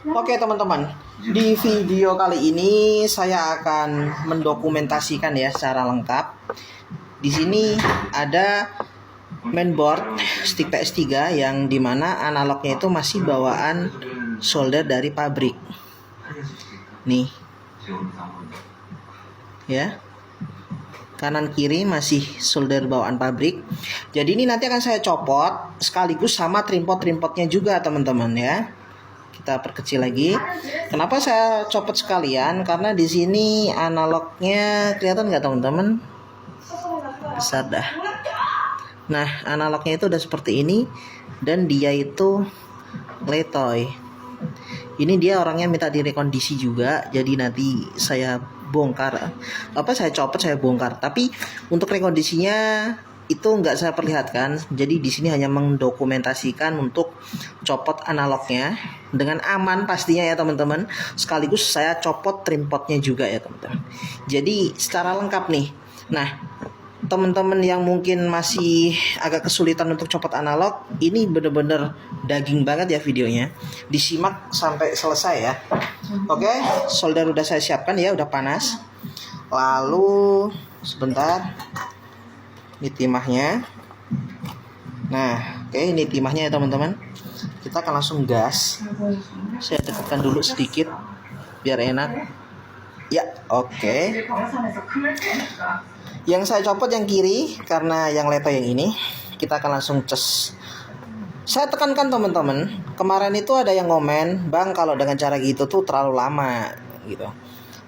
Oke teman-teman, di video kali ini saya akan mendokumentasikan ya secara lengkap. Di sini ada mainboard stick PS3 yang dimana analognya itu masih bawaan solder dari pabrik. Nih, ya, kanan kiri masih solder bawaan pabrik. Jadi ini nanti akan saya copot sekaligus sama trimpot-trimpotnya juga teman-teman ya. Kita perkecil lagi. Kenapa saya copot sekalian? Karena di sini analognya kelihatan nggak teman-teman? Besar dah. Nah, analognya itu udah seperti ini dan dia itu letoy. Ini dia orangnya minta direkondisi juga. Jadi nanti saya bongkar. Saya copot, saya bongkar. Tapi untuk rekondisinya itu nggak saya perlihatkan. Jadi di sini hanya mendokumentasikan untuk copot analognya dengan aman pastinya ya teman-teman. Sekaligus saya copot trimpotnya juga ya teman-teman. Jadi secara lengkap nih. Nah, teman-teman yang mungkin masih agak kesulitan untuk copot analog, ini bener-bener daging banget ya videonya. Disimak sampai selesai ya. Oke, solder udah saya siapkan ya, udah panas. Lalu sebentar. Ini timahnya. Nah, oke, ini timahnya ya teman-teman. Kita akan langsung gas. Saya dekatkan dulu sedikit biar enak. Ya, oke. Yang saya copot yang kiri karena yang leto yang ini. Kita akan langsung ces. Saya tekankan teman-teman, kemarin itu ada yang komen, "Bang, kalau dengan cara gitu tuh terlalu lama gitu.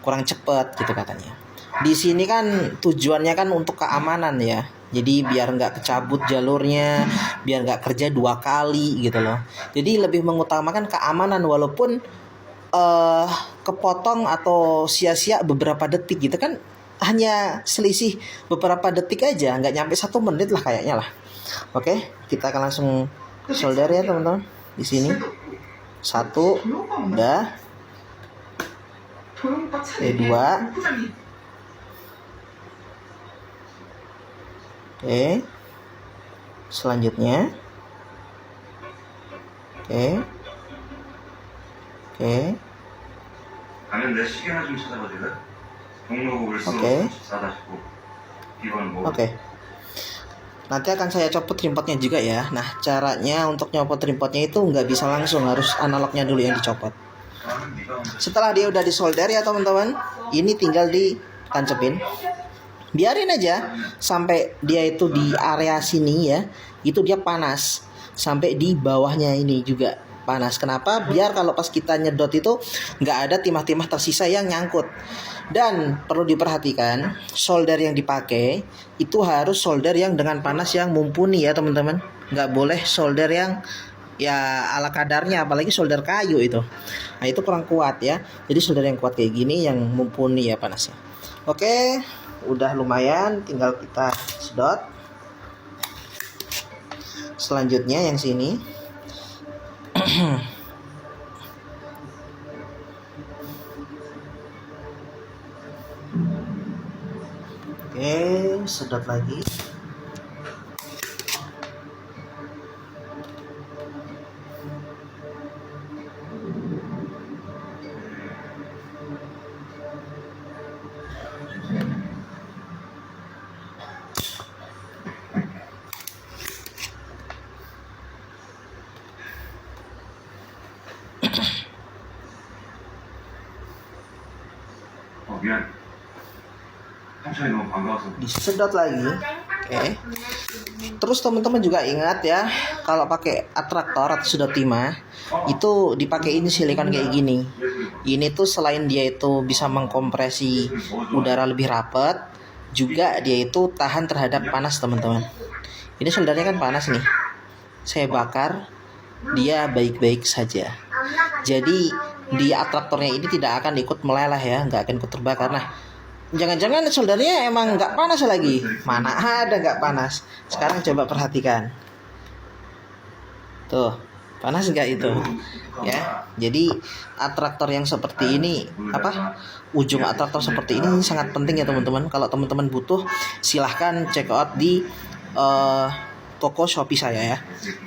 Kurang cepet gitu katanya." Di sini kan tujuannya kan untuk keamanan ya. Jadi biar nggak kecabut jalurnya, biar nggak kerja 2 kali gitu loh. Jadi lebih mengutamakan keamanan walaupun kepotong atau sia-sia beberapa detik gitu kan, hanya selisih beberapa detik aja, nggak nyampe 1 menit lah kayaknya lah. Oke, kita akan langsung solder ya teman-teman. Di sini 1 udah, 2. Oke. Selanjutnya. Oke. Oke. Oke. Nanti akan saya copot trimpotnya juga ya. Nah, caranya untuk nyopot trimpotnya itu nggak bisa langsung, harus analognya dulu yang dicopot. Setelah dia udah disolder ya teman-teman, ini tinggal ditancepin. Biarin aja sampai dia itu di area sini ya, itu dia panas. Sampai di bawahnya ini juga panas. Kenapa? Biar kalau pas kita nyedot itu nggak ada timah-timah tersisa yang nyangkut. Dan perlu diperhatikan, solder yang dipakai itu harus solder yang dengan panas yang mumpuni ya teman-teman. Nggak boleh solder yang ya ala kadarnya, apalagi solder kayu itu. Nah, itu kurang kuat ya. Jadi solder yang kuat kayak gini yang mumpuni ya panasnya. Oke, udah lumayan, tinggal kita sedot. Selanjutnya yang sini. Oke, sedot lagi. Disedot lagi. Oke. Terus teman-teman juga ingat ya, kalau pakai atraktor atau sedot timah itu dipakein silikon kayak gini. Ini tuh selain dia itu bisa mengkompresi udara lebih rapat, juga dia itu tahan terhadap panas teman-teman. Ini soldernya kan panas nih. Saya bakar, dia baik-baik saja. Jadi di atraktornya ini tidak akan ikut meleleh ya, nggak akan ikut terbakar. Nah, jangan-jangan soldernya emang nggak panas lagi. Mana ada nggak panas. Sekarang coba perhatikan. Tuh, panas nggak itu? Ya, jadi atraktor yang seperti ini, ujung atraktor seperti ini sangat penting ya teman-teman. Kalau teman-teman butuh, silahkan check out di toko Shopee saya ya.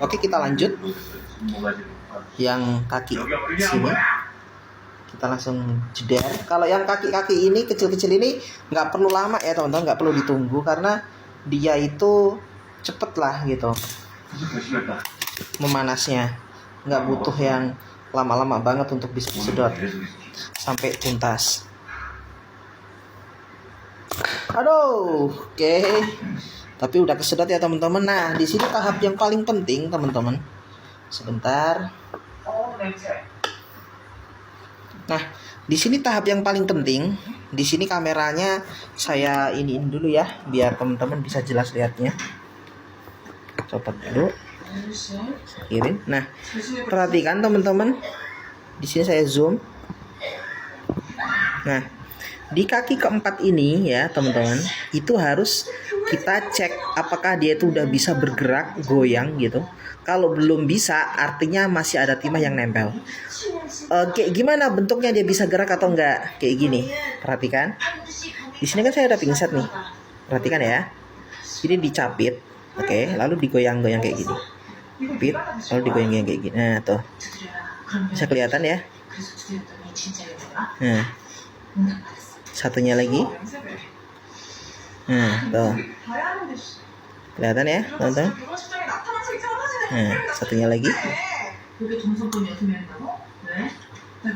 Oke, kita lanjut. Yang kaki sini. Kita langsung jeder. Kalau yang kaki-kaki ini kecil-kecil ini nggak perlu lama ya teman-teman, nggak perlu ditunggu karena dia itu cepet lah gitu memanasnya, nggak butuh yang lama-lama banget untuk bisa disedot sampai tuntas. Aduh, oke. Tapi udah kesedot ya teman-teman. Nah, di sini tahap yang paling penting teman-teman. Sebentar. Nah, di sini tahap yang paling penting. Di sini kameranya saya iniin dulu ya, biar teman-teman bisa jelas lihatnya. Copot dulu. Kirim. Nah, perhatikan teman-teman. Di sini saya zoom. Nah, di kaki keempat ini ya teman-teman, itu harus kita cek apakah dia itu udah bisa bergerak, goyang gitu. Kalau belum bisa, artinya masih ada timah yang nempel. Kayak gimana bentuknya dia bisa gerak atau enggak? Kayak gini. Perhatikan. Di sini kan saya ada pingset nih. Perhatikan ya. Ini dicapit, oke, lalu digoyang-goyang kayak gini. Capit, lalu digoyang-goyang kayak gini. Nah, tuh. Bisa kelihatan ya? Nah. Satunya lagi. Nah, tuh. Kelihatan ya, teman-teman? Nah, satunya lagi.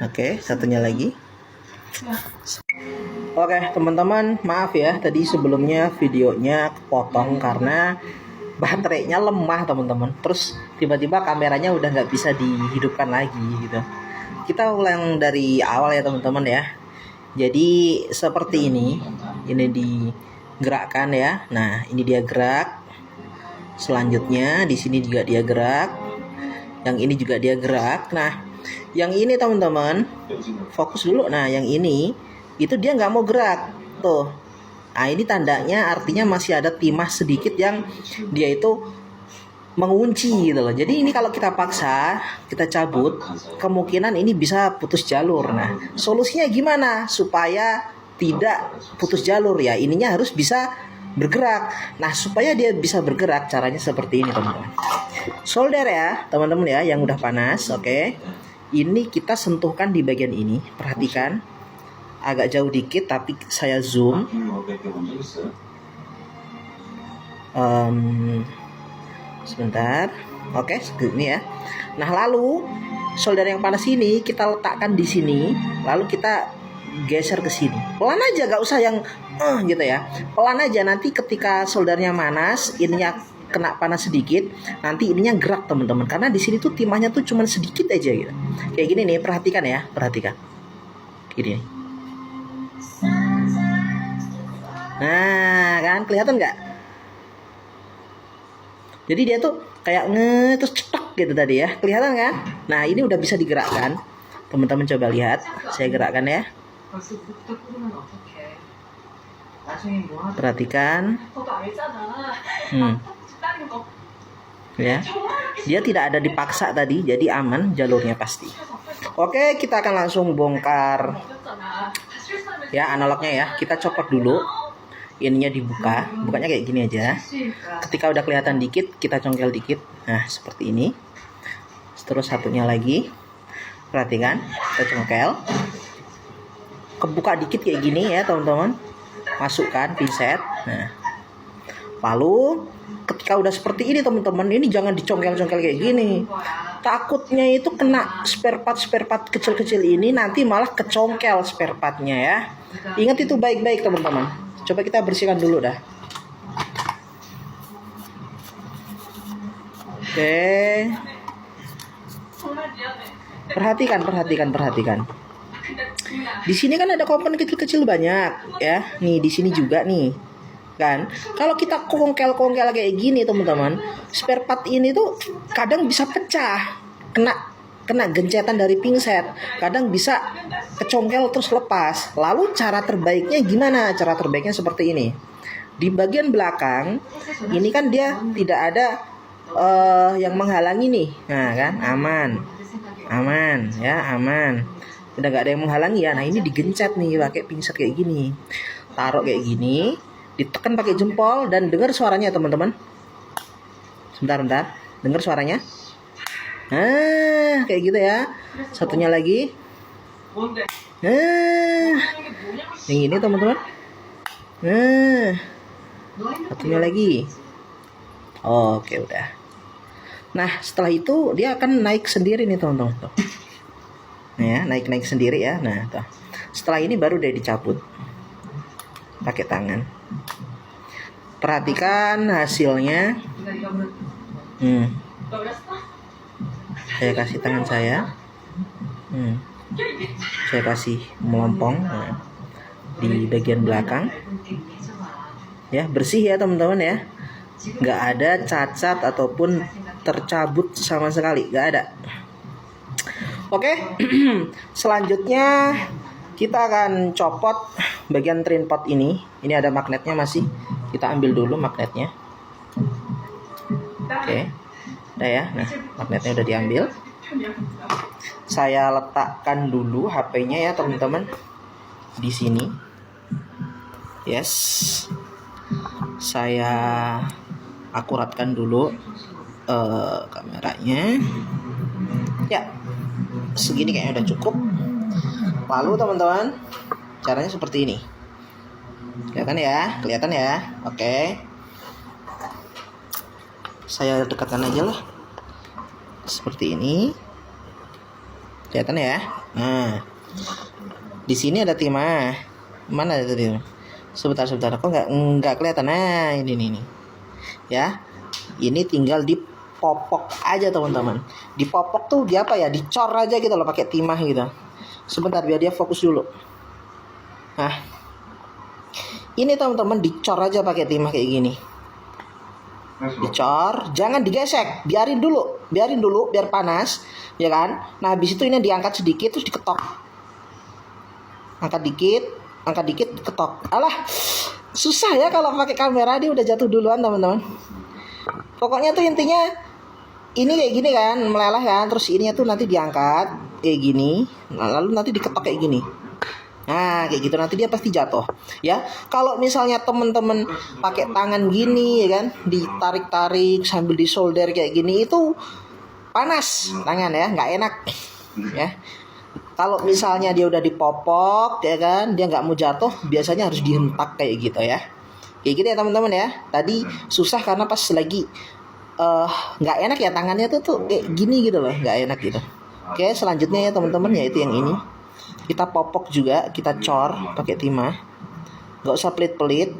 Oke, satunya lagi. Oke, teman-teman, maaf ya, tadi sebelumnya videonya kepotong karena baterainya lemah, teman-teman. Terus tiba-tiba kameranya udah nggak bisa dihidupkan lagi gitu. Kita ulang dari awal ya, teman-teman ya. Jadi seperti ini digerakkan ya. Nah, ini dia gerak. Selanjutnya di sini juga dia gerak. Yang ini juga dia gerak. Nah, yang ini teman-teman, fokus dulu. Nah, yang ini itu dia nggak mau gerak. Tuh. Nah, ini tandanya artinya masih ada timah sedikit yang dia itu mengunci gitu loh. Jadi ini kalau kita paksa, kita cabut, kemungkinan ini bisa putus jalur. Nah, solusinya gimana supaya tidak putus jalur ya? Ininya harus bisa bergerak. Nah, supaya dia bisa bergerak, caranya seperti ini, teman-teman. Solder ya, teman-teman ya, yang udah panas, oke. Ini kita sentuhkan di bagian ini. Perhatikan, agak jauh dikit, tapi saya zoom. Sebentar. Oke, segini ya. Nah, lalu solder yang panas ini kita letakkan di sini, lalu kita geser ke sini. Pelan aja, gak usah yang gitu ya. Pelan aja, nanti ketika soldernya panas, ininya kena panas sedikit, nanti ininya gerak, teman-teman. Karena di sini tuh timahnya tuh cuman sedikit aja gitu. Kayak gini nih, perhatikan ya, perhatikan. Gini. Nah, kan kelihatan nggak? Jadi dia tuh kayak terus cetak gitu tadi ya. Kelihatan kan? Nah, ini udah bisa digerakkan. Teman-teman coba lihat. Saya gerakkan ya. Perhatikan. Ya. Dia tidak ada dipaksa tadi, jadi aman jalurnya pasti. Oke, kita akan langsung bongkar ya analognya ya. Kita copot dulu. Ininya dibuka, bukanya kayak gini aja. Ketika udah kelihatan dikit, kita congkel dikit. Nah, seperti ini. Terus satunya lagi. Perhatikan, kita congkel. Kebuka dikit kayak gini ya, teman-teman. Masukkan pinset. Nah. Lalu ketika udah seperti ini, teman-teman, ini jangan dicongkel-congkel kayak gini. Takutnya itu kena spare part kecil-kecil ini, nanti malah kecongkel spare partnya ya. Ingat itu baik-baik, teman-teman. Coba kita bersihkan dulu dah. Oke. Perhatikan. Di sini kan ada komponen kecil-kecil banyak ya. Nih, di sini juga nih. Kan? Kalau kita kongkel-kongkel kayak gini, teman-teman, spare part ini tuh kadang bisa pecah. Kena gencetan dari pingset, kadang bisa kecongkel terus lepas. Lalu cara terbaiknya gimana? Cara terbaiknya seperti ini. Di bagian belakang ini kan dia tidak ada yang menghalangi nih. Nah kan, aman ya, aman. Udah gak ada yang menghalangi ya. Nah, ini digencet nih pakai pinset kayak gini. Taruh kayak gini, ditekan pakai jempol dan dengar suaranya, teman-teman. Sebentar. Dengar suaranya? Nah, kayak gitu ya. Satunya lagi. Yang ini teman-teman. Satunya lagi. Oke, udah. Nah, setelah itu dia akan naik sendiri nih teman-teman. Nah ya, naik sendiri ya. Nah, tuh. Setelah ini baru dia dicabut pakai tangan. Perhatikan hasilnya. Saya kasih tangan saya. Saya kasih melompong di bagian belakang. Ya, bersih ya teman-teman ya. Nggak ada cacat ataupun tercabut sama sekali, nggak ada. Oke. Selanjutnya kita akan copot bagian tripod ini. Ini ada magnetnya masih. Kita ambil dulu magnetnya. Oke. Udah ya. Nah, magnetnya udah diambil. Saya letakkan dulu HP-nya ya teman-teman di sini. Yes. Saya akuratkan dulu kameranya. Ya, segini kayaknya udah cukup. Lalu teman-teman, caranya seperti ini. Kelihatan ya. Oke. Saya dekatkan aja lah. Seperti ini. Kelihatan ya. Nah, di sini ada timah. Mana ada timah? Sebentar. Kok nggak kelihatan? Nah, ini. Ya. Ini tinggal dipopok aja teman-teman. Dipopok tuh dia apa ya? Dicor aja gitu loh pakai timah gitu. Sebentar biar dia fokus dulu. Nah, ini teman-teman dicor aja pakai timah kayak gini. Dicor, jangan digesek, biarin dulu biar panas, ya kan? Nah, habis itu ini diangkat sedikit terus diketok. Angkat dikit, ketok. Alah, susah ya kalau pakai kamera, dia udah jatuh duluan teman-teman. Pokoknya tuh intinya ini kayak gini kan, meleleh kan, terus ininya tuh nanti diangkat kayak gini, nah, lalu nanti diketok kayak gini. Nah, kayak gitu nanti dia pasti jatuh. Ya, kalau misalnya temen-temen pakai tangan gini ya kan, ditarik-tarik sambil disolder kayak gini, itu panas tangan ya, nggak enak. Ya. Kalau misalnya dia udah dipopok ya kan, dia nggak mau jatuh, biasanya harus dihentak kayak gitu ya. Kayak gitu ya teman-teman ya. Tadi susah karena pas lagi nggak enak ya tangannya tuh kayak gini gitu loh, nggak enak gitu. Oke, selanjutnya ya teman-teman, yaitu yang ini. Kita popok juga, kita cor pakai timah. Nggak usah pelit-pelit.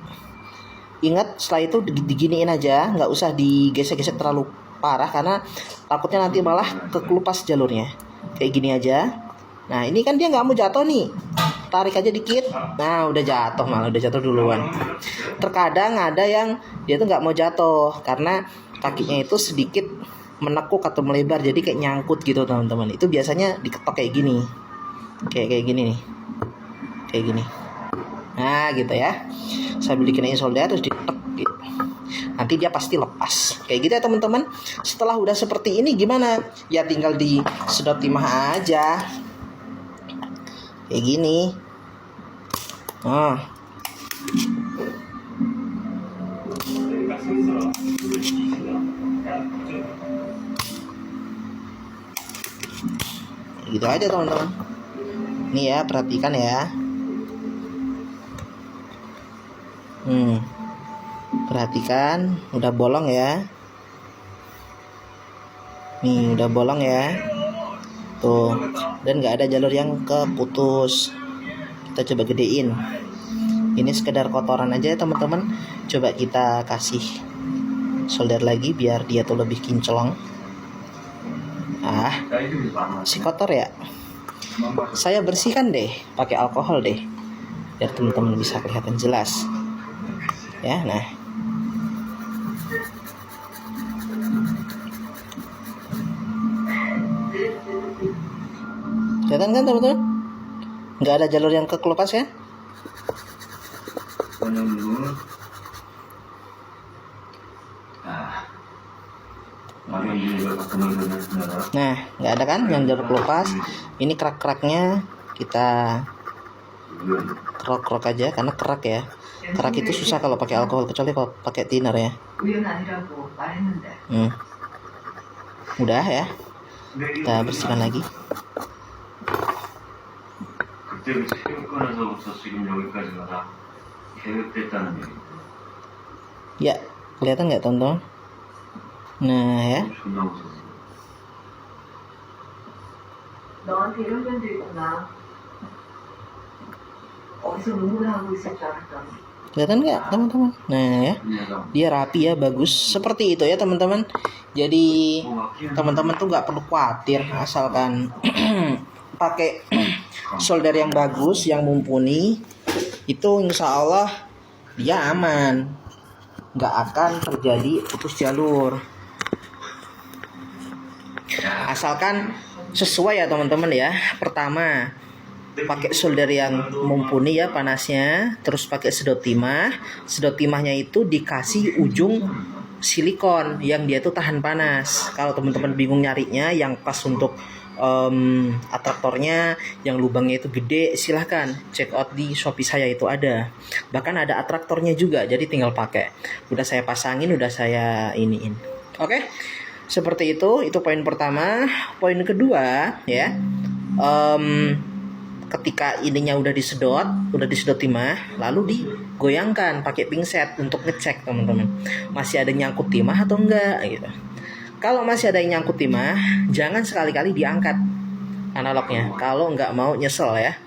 Ingat, setelah itu diginiin aja, nggak usah digesek-gesek terlalu parah karena takutnya nanti malah kekelupas jalurnya. Kayak gini aja. Nah, ini kan dia nggak mau jatuh nih. Tarik aja dikit. Nah, udah jatuh duluan. Terkadang ada yang dia tuh nggak mau jatuh karena kakinya itu sedikit menekuk atau melebar, jadi kayak nyangkut gitu teman-teman. Itu biasanya diketok kayak gini. Kayak gini nih. Kayak gini. Nah, gitu ya. Sambil dikenain solder terus diketok gitu. Nanti dia pasti lepas. Kayak gitu ya teman-teman. Setelah udah seperti ini gimana? Ya tinggal disedot timah aja. Kayak gini. Nah. Gitu aja teman-teman. Nih ya, perhatikan ya. Perhatikan, udah bolong ya. Nih, udah bolong ya. Tuh, dan nggak ada jalur yang keputus. Kita coba gedein. Ini sekedar kotoran aja ya teman-teman. Coba kita kasih solder lagi biar dia tuh lebih kinclong. Si kotor ya. Saya bersihkan deh, pakai alkohol deh, biar teman-teman bisa kelihatan jelas. Ya, nah. Kelihatan kan teman-teman? Nggak ada jalur yang kekelupas ya? Nah, nggak ada kan yang jalur kelupas. Ini kerak-keraknya kita kerok-kerok aja karena kerak ya. Kerak itu susah kalau pakai alkohol, kecuali kalau pakai thinner ya. Udah ya. Kita bersihkan lagi. 그때부터 체육관에서부터 지금 여기까지가 다 계획됐다는 얘기. Ya, kelihatan nggak teman-teman? Nah ya, 존나 웃었어. 너한테 이런 면도 있구나. 어디서 농구를 하고 있을 줄 알았더니. kelihatan nggak teman-teman? Nah ya, 내가 dia rapi ya, bagus. Seperti itu ya teman-teman. Jadi teman-teman tuh nggak perlu khawatir asalkan pakai solder yang bagus, yang mumpuni, itu insya Allah dia aman, nggak akan terjadi putus jalur. Asalkan sesuai ya teman-teman ya. Pertama, pakai solder yang mumpuni ya panasnya, terus pakai sedot timah. Sedot timahnya itu dikasih ujung silikon yang dia tuh tahan panas. Kalau teman-teman bingung nyarinya yang pas untuk atraktornya yang lubangnya itu gede, silahkan check out di Shopee saya, itu ada. Bahkan ada atraktornya juga, jadi tinggal pakai. Udah saya pasangin, udah saya iniin. Oke, seperti itu poin pertama. Poin kedua ya, ketika ininya udah disedot timah, lalu digoyangkan pakai pingset untuk ngecek teman-teman masih ada nyangkut timah atau enggak gitu. Kalau masih ada yang nyangkut timah, jangan sekali-kali diangkat analognya kalau nggak mau nyesel ya.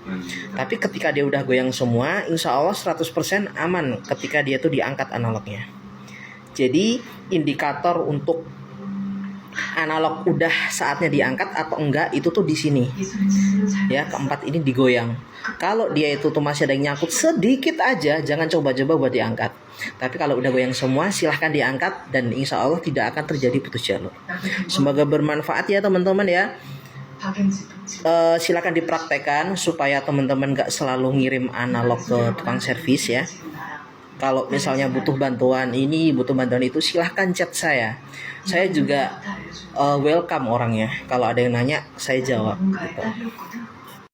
Tapi ketika dia udah goyang semua, insya Allah 100% aman ketika dia tuh diangkat analognya. Jadi indikator untuk analog udah saatnya diangkat atau enggak itu tuh di sini ya, keempat ini digoyang. Kalau dia itu tuh masih ada yang nyangkut sedikit aja, jangan coba-coba buat diangkat. Tapi kalau udah goyang semua, silahkan diangkat dan insya Allah tidak akan terjadi putus jalur. Semoga bermanfaat ya teman-teman ya. Silahkan dipraktekkan supaya teman-teman gak selalu ngirim analog ke tukang servis ya. Kalau misalnya butuh bantuan ini, butuh bantuan itu, silahkan chat saya. Saya juga welcome orangnya. Kalau ada yang nanya, saya jawab gitu.